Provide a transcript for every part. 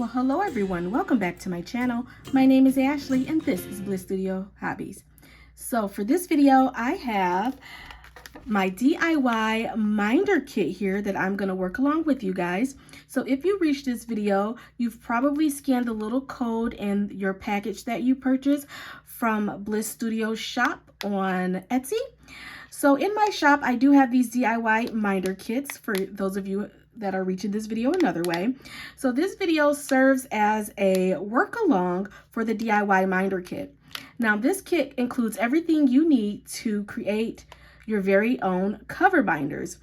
Well, hello everyone. Welcome back to my channel. My name is Ashley and this is Bliss Studio Hobbies. So for this video, I have my DIY minder kit here that I'm going to work along with you guys. So if you reach this video, you've probably scanned the little code in your package that you purchased from Bliss Studio Shoppe on Etsy. So in my shop, I do have these DIY minder kits for those of you that are reaching this video another way. So this video serves as a work along for the DIY minder kit. Now this kit includes everything you need to create your very own cover binders.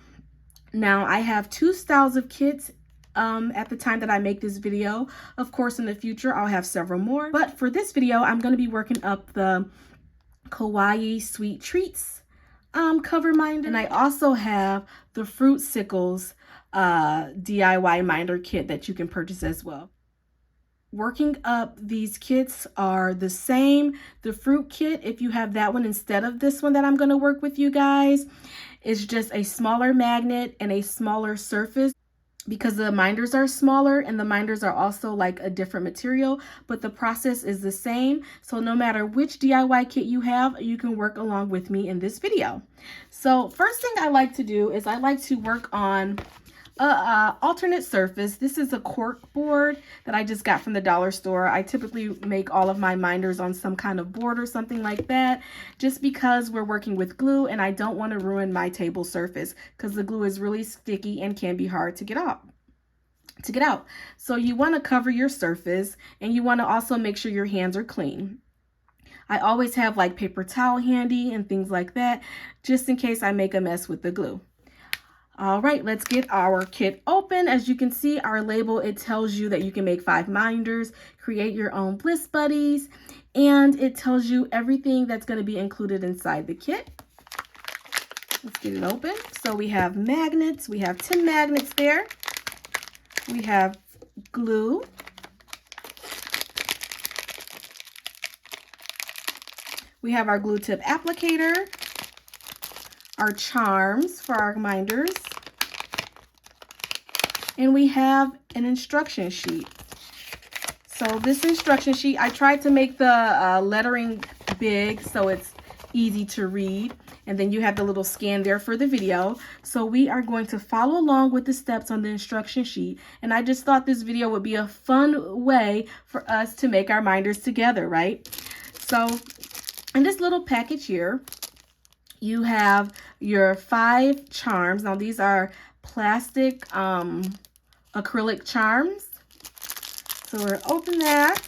Now I have two styles of kits at the time that I make this video. Of course, in the future, I'll have several more. But for this video, I'm going to be working up the Kawaii Sweet Treats cover minder. And I also have the Fruitsicles DIY minder kit that you can purchase as well. Working up these kits are the same. The fruit kit, if you have that one instead of this one that I'm going to work with you guys, is just a smaller magnet and a smaller surface because the minders are smaller and the minders are also like a different material, but the process is the same. So no matter which DIY kit you have, you can work along with me in this video. So first thing I like to do is I like to work on alternate surface. This is a cork board that I just got from the dollar store. I typically make all of my minders on some kind of board or something like that, just because we're working with glue and I don't want to ruin my table surface because the glue is really sticky and can be hard to get out. So you want to cover your surface and you want to also make sure your hands are clean. I always have like paper towel handy and things like that, just in case I make a mess with the glue. All right, let's get our kit open. As you can see, our label, it tells you that you can make 5 minders, create your own Bliss buddies, and it tells you everything that's going to be included inside the kit. Let's get it open. So we have magnets. We have 10 magnets there. We have glue. We have our glue tip applicator, our charms for our minders, and we have an instruction sheet. So this instruction sheet, I tried to make the lettering big so it's easy to read, and then you have the little scan there for the video. So we are going to follow along with the steps on the instruction sheet, and I just thought this video would be a fun way for us to make our minders together, right? So in this little package here, you have your 5 charms. Now these are plastic acrylic charms. So we'll open that.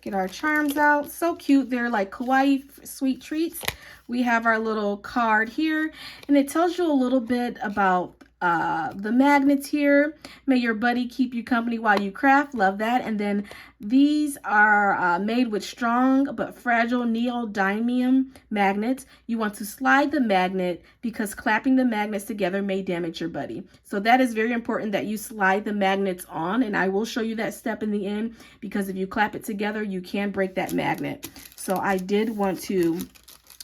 Get our charms out. So cute. They're like kawaii sweet treats. We have our little card here, and it tells you a little bit about the magnets here. May your buddy keep you company while you craft. Love that. And then these are made with strong but fragile neodymium magnets. You want to slide the magnet because clapping the magnets together may damage your buddy. So that is very important that you slide the magnets on, and I will show you that step in the end because if you clap it together, you can break that magnet. So I did want to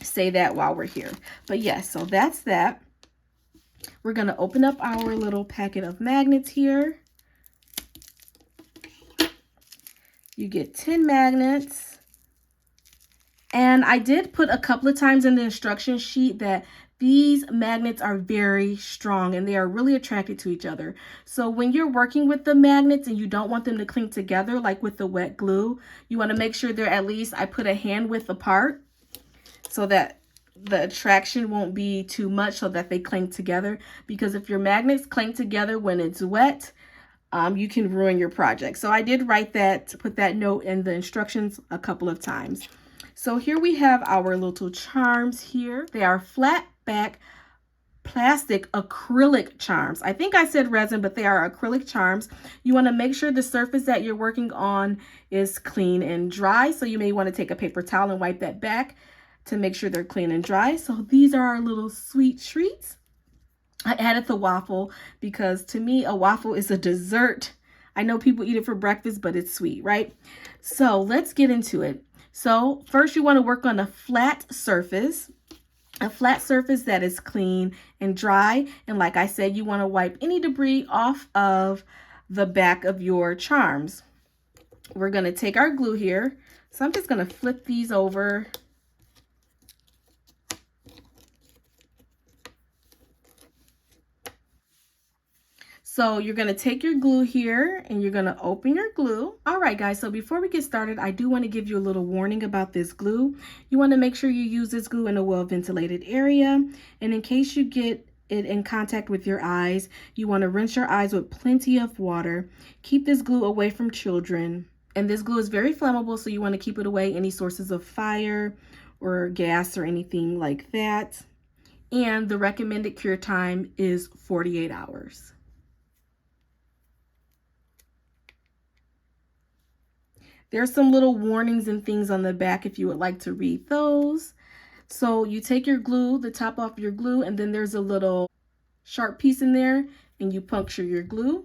say that while we're here. But yes, so that's that. We're going to open up our little packet of magnets here. You get 10 magnets. And I did put a couple of times in the instruction sheet that these magnets are very strong and they are really attracted to each other. So when you're working with the magnets and you don't want them to cling together like with the wet glue, you want to make sure they're at least, I put a hand width apart so that the attraction won't be too much so that they cling together, because if your magnets cling together when it's wet, you can ruin your project. So I did write that, put that note in the instructions a couple of times. So here we have our little charms here. They are flat back plastic acrylic charms. I think I said resin, but they are acrylic charms. You want to make sure the surface that you're working on is clean and dry. So you may want to take a paper towel and wipe that back to make sure they're clean and dry. So these are our little sweet treats. I added the waffle because to me a waffle is a dessert. I know people eat it for breakfast, but it's sweet, right? So let's get into it. So first you want to work on a flat surface. a flat surface that is clean and dry. And like I said, you want to wipe any debris off of the back of your charms. We're going to take our glue here. So I'm just going to flip these over. So you're going to take your glue here and you're going to open your glue. All right, guys, so before we get started, I do want to give you a little warning about this glue. You want to make sure you use this glue in a well-ventilated area. And in case you get it in contact with your eyes, you want to rinse your eyes with plenty of water. Keep this glue away from children. And this glue is very flammable, so you want to keep it away any sources of fire or gas or anything like that. And the recommended cure time is 48 hours. There's some little warnings and things on the back if you would like to read those. So you take your glue, the top off your glue, and then there's a little sharp piece in there, and you puncture your glue.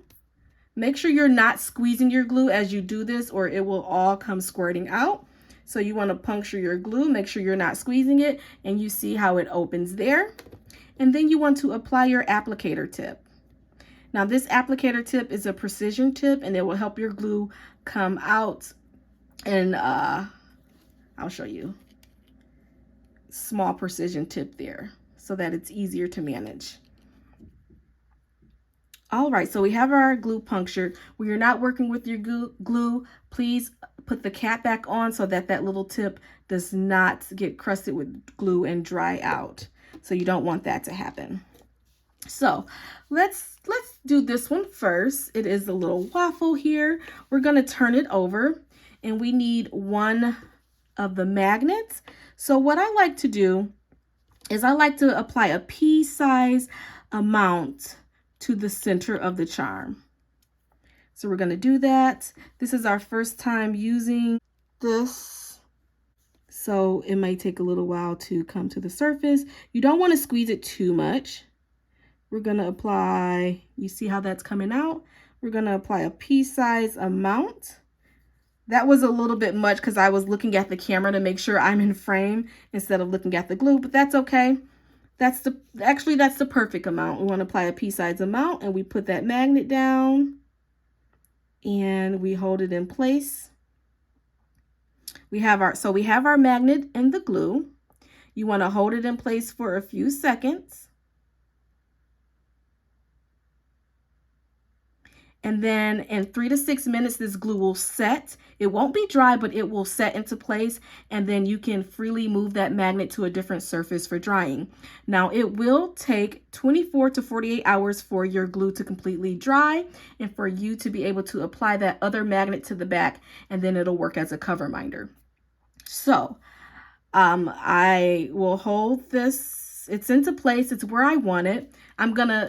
Make sure you're not squeezing your glue as you do this, or it will all come squirting out. So you want to puncture your glue, make sure you're not squeezing it, and you see how it opens there. And then you want to apply your applicator tip. Now this applicator tip is a precision tip, and it will help your glue come out. And I'll show you, small precision tip there so that it's easier to manage. All right, so we have our glue punctured. When you're not working with your glue, please put the cap back on so that that little tip does not get crusted with glue and dry out. So you don't want that to happen. So let's do this one first. It is a little waffle here. We're going to turn it over. And we need one of the magnets. So what I like to do is I like to apply a pea-size amount to the center of the charm. So we're going to do that. This is our first time using this, so it might take a little while to come to the surface. You don't want to squeeze it too much. We're going to apply, you see how that's coming out? We're going to apply a pea-size amount. That was a little bit much because I was looking at the camera to make sure I'm in frame instead of looking at the glue, but that's okay. That's the perfect amount. We want to apply a pea-size amount, and we put that magnet down and we hold it in place. We have our magnet and the glue. You want to hold it in place for a few seconds. And then in 3 to 6 minutes, this glue will set. It won't be dry, but it will set into place. And then you can freely move that magnet to a different surface for drying. Now, it will take 24 to 48 hours for your glue to completely dry and for you to be able to apply that other magnet to the back, and then it'll work as a cover minder. So I will hold this. It's into place. It's where I want it.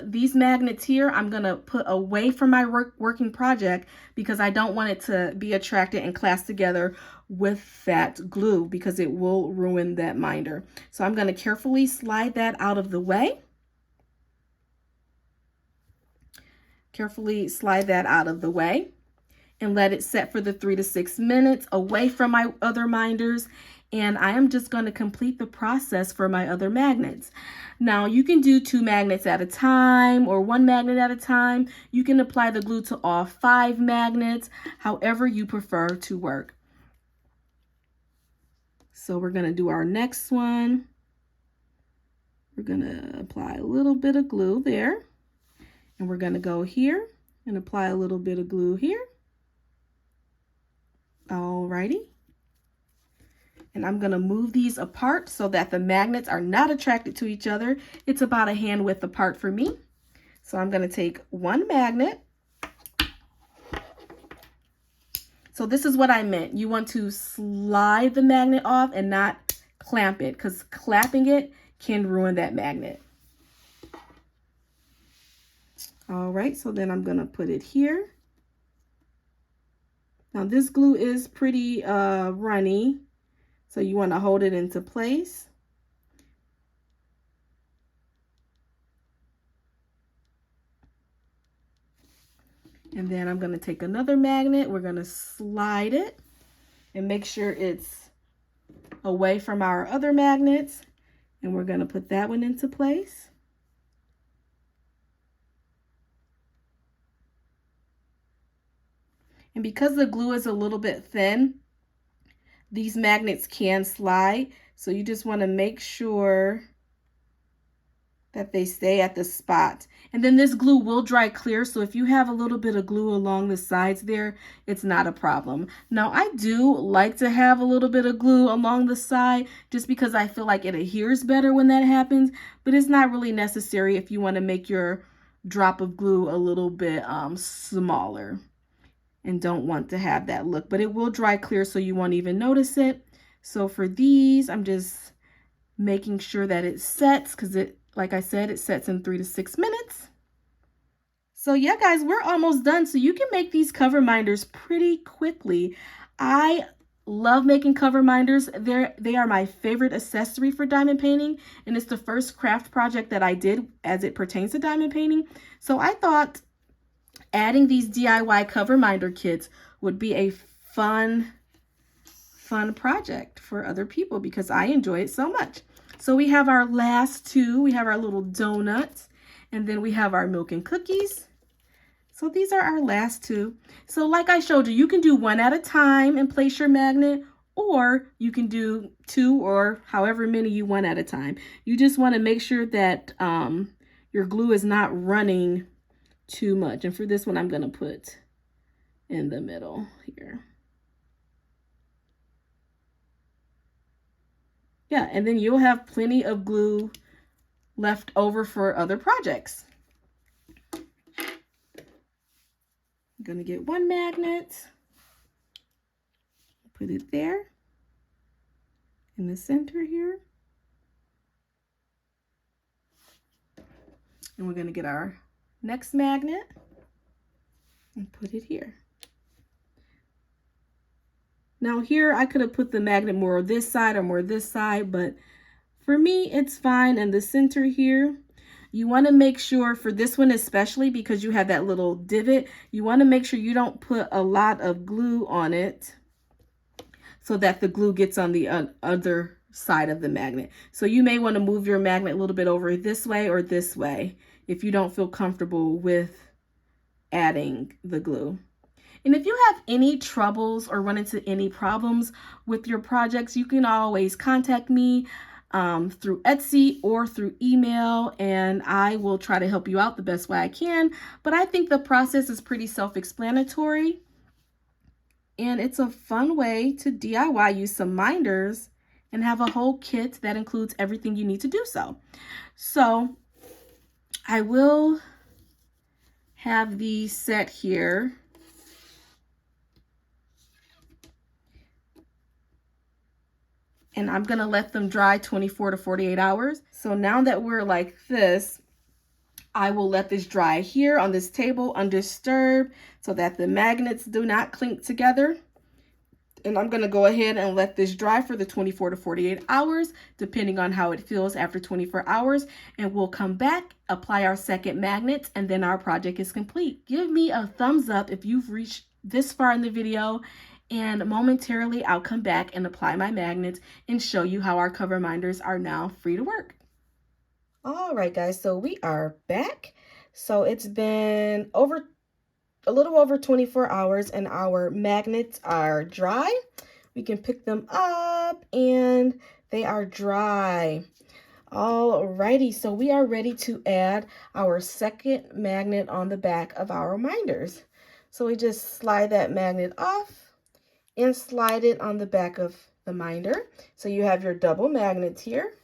These magnets here, I'm gonna put away from my working project because I don't want it to be attracted and clasped together with that glue because it will ruin that minder. So I'm gonna carefully slide that out of the way. Carefully slide that out of the way and let it set for the 3 to 6 minutes away from my other minders. And I am just going to complete the process for my other magnets. Now you can do 2 magnets at a time or 1 magnet at a time. You can apply the glue to all 5 magnets, however you prefer to work. So we're going to do our next one. We're going to apply a little bit of glue there. And we're going to go here and apply a little bit of glue here. Alrighty. And I'm going to move these apart so that the magnets are not attracted to each other. It's about a hand width apart for me. So I'm going to take 1 magnet. So this is what I meant. You want to slide the magnet off and not clamp it, because clamping it can ruin that magnet. All right, so then I'm going to put it here. Now this glue is pretty runny. So you want to hold it into place. And then I'm going to take another magnet. We're going to slide it and make sure it's away from our other magnets. And we're going to put that one into place. And because the glue is a little bit thin, these magnets can slide. So you just want to make sure that they stay at the spot. And then this glue will dry clear, so if you have a little bit of glue along the sides there, it's not a problem. Now, I do like to have a little bit of glue along the side just because I feel like it adheres better when that happens, but it's not really necessary if you want to make your drop of glue a little bit smaller and don't want to have that look. But it will dry clear, so you won't even notice it. So for these, I'm just making sure that it sets, because it, like I said, it sets in 3 to 6 minutes. So yeah, guys, we're almost done. So you can make these cover minders pretty quickly. I love making cover minders. They are my favorite accessory for diamond painting, and it's the first craft project that I did as it pertains to diamond painting. So I thought adding these DIY cover minder kits would be a fun project for other people because I enjoy it so much. So we have our last two. We have our little donuts, and then we have our milk and cookies. So these are our last two. So like I showed you, you can do one at a time and place your magnet, or you can do two or however many you want at a time. You just want to make sure that your glue is not running too much. And for this one, I'm going to put in the middle here. Yeah, and then you'll have plenty of glue left over for other projects. I'm going to get one magnet, put it there in the center here. And we're going to get our next magnet and put it here. Now here I could have put the magnet more this side or more this side, but for me it's fine in the center here. You want to make sure for this one, especially because you have that little divot, you want to make sure you don't put a lot of glue on it so that the glue gets on the other side of the magnet. So you may want to move your magnet a little bit over this way or this way if you don't feel comfortable with adding the glue. And if you have any troubles or run into any problems with your projects, you can always contact me through Etsy or through email, and I will try to help you out the best way I can. But I think the process is pretty self-explanatory, and it's a fun way to DIY, use some minders, and have a whole kit that includes everything you need to do so. So I will have these set here. And I'm going to let them dry 24 to 48 hours. So now that we're like this, I will let this dry here on this table undisturbed so that the magnets do not clink together. And I'm going to go ahead and let this dry for the 24 to 48 hours, depending on how it feels after 24 hours. And we'll come back, apply our second magnets, and then our project is complete. Give me a thumbs up if you've reached this far in the video. And momentarily, I'll come back and apply my magnets and show you how our cover minders are now free to work. All right, guys, so we are back. So it's been a little over 24 hours and our magnets are dry. We can pick them up and they are dry. Alrighty, so we are ready to add our second magnet on the back of our minders. So we just slide that magnet off and slide it on the back of the minder. So you have your double magnets here.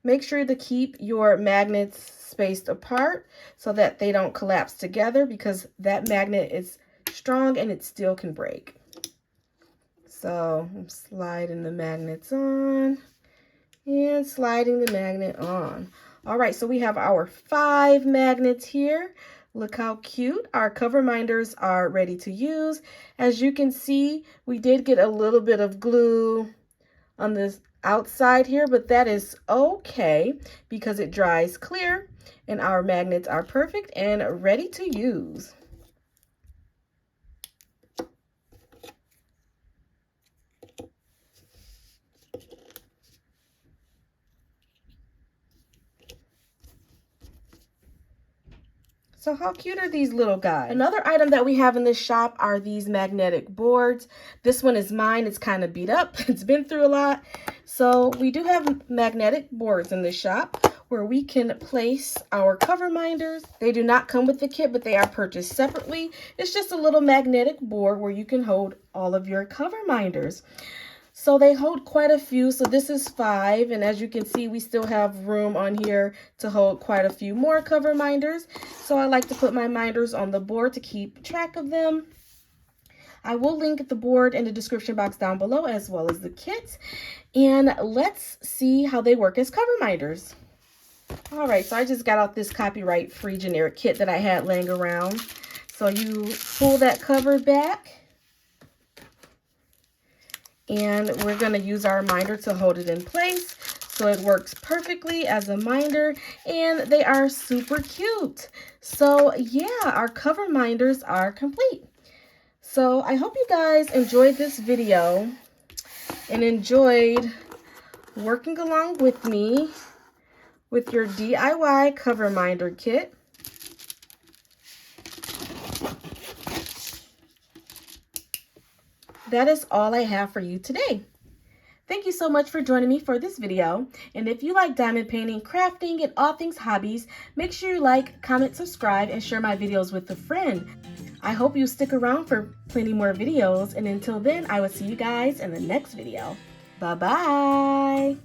Make sure to keep your magnets spaced apart so that they don't collapse together, because that magnet is strong and it still can break. So I'm sliding the magnets on and sliding the magnet on. All right, so we have our 5 magnets here. Look how cute. Our cover minders are ready to use. As you can see, we did get a little bit of glue on this outside here, but that is okay because it dries clear and our magnets are perfect and ready to use. So how cute are these little guys? Another item that we have in this shop are these magnetic boards. This one is mine. It's kind of beat up. It's been through a lot. So we do have magnetic boards in this shop where we can place our cover minders. They do not come with the kit, but they are purchased separately. It's just a little magnetic board where you can hold all of your cover minders. So they hold quite a few. So this is 5, and as you can see, we still have room on here to hold quite a few more cover minders. So I like to put my minders on the board to keep track of them. I will link the board in the description box down below, as well as the kit. And let's see how they work as cover minders. All right, so I just got out this copyright-free generic kit that I had laying around. So you pull that cover back, and we're going to use our minder to hold it in place. So it works perfectly as a minder, and they are super cute. So yeah, our cover minders are complete. So I hope you guys enjoyed this video and enjoyed working along with me with your DIY cover minder kit. That is all I have for you today. Thank you so much for joining me for this video. And if you like diamond painting, crafting, and all things hobbies, make sure you like, comment, subscribe, and share my videos with a friend. I hope you stick around for plenty more videos. And until then, I will see you guys in the next video. Bye-bye.